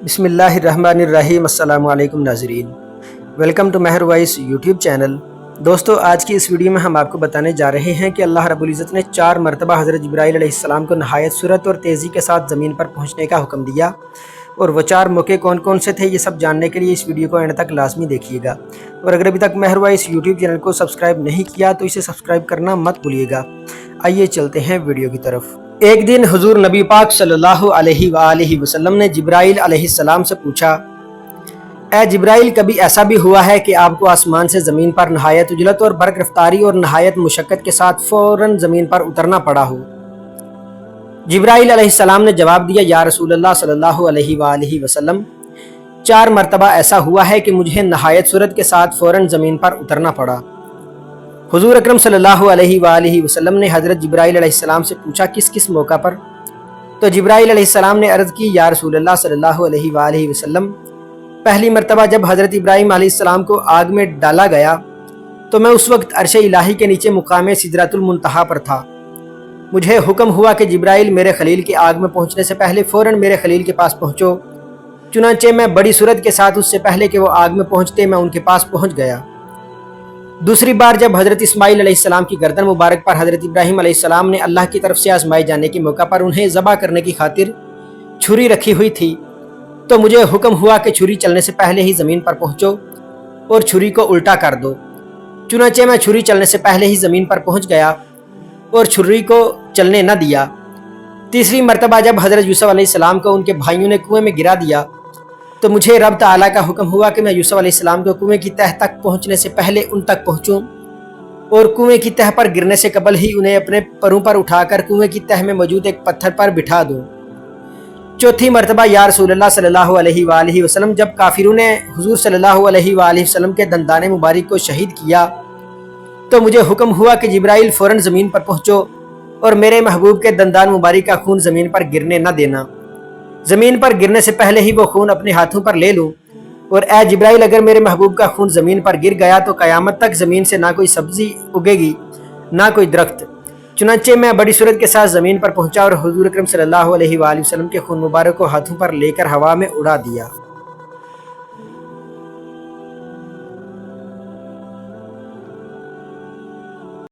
بسم اللہ الرحمن الرحیم۔ السلام علیکم ناظرین، ویلکم ٹو مہر وائس یوٹیوب چینل۔ دوستو، آج کی اس ویڈیو میں ہم آپ کو بتانے جا رہے ہیں کہ اللہ رب العزت نے 4 مرتبہ حضرت جبرائیل علیہ السلام کو نہایت سرعت اور تیزی کے ساتھ زمین پر پہنچنے کا حکم دیا، اور وہ 4 موقع کون کون سے تھے یہ سب جاننے کے لیے اس ویڈیو کو اینڈ تک لازمی دیکھیے گا۔ اور اگر ابھی تک مہر وائس یوٹیوب چینل کو سبسکرائب نہیں کیا تو اسے سبسکرائب کرنا مت بھولیے گا۔ آئیے چلتے ہیں ویڈیو کی طرف۔ ایک دن حضور نبی پاک صلی اللہ علیہ وآلہ وسلم نے جبرائیل علیہ السلام سے پوچھا، اے جبرائیل، کبھی ایسا بھی ہوا ہے کہ آپ کو آسمان سے زمین پر نہایت عجلت اور برق رفتاری اور نہایت مشقت کے ساتھ فوراً زمین پر اترنا پڑا ہو؟ جبرائیل علیہ السلام نے جواب دیا، یا رسول اللہ صلی اللہ علیہ وآلہ وسلم، 4 مرتبہ ایسا ہوا ہے کہ مجھے نہایت سرعت کے ساتھ فوراً زمین پر اترنا پڑا۔ حضور اکرم صلی اللہ علیہ وآلہ وسلم نے حضرت جبرائیل علیہ السلام سے پوچھا، کس کس موقع پر؟ تو جبرائیل علیہ السلام نے عرض کی، یا رسول اللہ صلی اللہ علیہ وآلہ وسلم، پہلی مرتبہ جب حضرت ابراہیم علیہ السلام کو آگ میں ڈالا گیا تو میں اس وقت عرش الہی کے نیچے مقام سدرۃ المنتہا پر تھا۔ مجھے حکم ہوا کہ جبرائیل، میرے خلیل کی آگ میں پہنچنے سے پہلے فوراً میرے خلیل کے پاس پہنچو۔ چنانچہ میں بڑی سرعت کے ساتھ اس سے پہلے کہ وہ آگ میں پہنچتے میں ان کے پاس پہنچ گیا۔ دوسری بار جب حضرت اسماعیل علیہ السلام کی گردن مبارک پر حضرت ابراہیم علیہ السلام نے اللہ کی طرف سے آزمائے جانے کے موقع پر انہیں ذبح کرنے کی خاطر چھری رکھی ہوئی تھی، تو مجھے حکم ہوا کہ چھری چلنے سے پہلے ہی زمین پر پہنچو اور چھری کو الٹا کر دو۔ چنانچہ میں چھری چلنے سے پہلے ہی زمین پر پہنچ گیا اور چھری کو چلنے نہ دیا۔ تیسری مرتبہ جب حضرت یوسف علیہ السلام کو ان کے بھائیوں نے کنویں میں گرا دیا تو مجھے رب تعالیٰ کا حکم ہوا کہ میں یوسف علیہ السلام کو کنویں کی تہہ تک پہنچنے سے پہلے ان تک پہنچوں اور کنویں کی تہہ پر گرنے سے قبل ہی انہیں اپنے پروں پر اٹھا کر کنویں کی تہہ میں موجود ایک پتھر پر بٹھا دوں۔ چوتھی مرتبہ یا رسول اللہ صلی اللہ علیہ وآلہ وسلم، جب کافروں نے حضور صلی اللہ علیہ وآلہ وسلم کے دندان مبارک کو شہید کیا تو مجھے حکم ہوا کہ جبرائیل فوراً زمین پر پہنچو اور میرے محبوب کے دندان مبارک کا خون زمین پر گرنے نہ دینا۔ زمین پر گرنے سے پہلے ہی وہ خون اپنے ہاتھوں پر لے لوں، اور اے جبرائیل، اگر میرے محبوب کا خون زمین پر گر گیا تو قیامت تک زمین سے نہ کوئی سبزی اگے گی نہ کوئی درخت۔ چنانچہ میں بڑی سرعت کے ساتھ زمین پر پہنچا اور حضور اکرم صلی اللہ علیہ وآلہ وسلم کے خون مبارک کو ہاتھوں پر لے کر ہوا میں اڑا دیا۔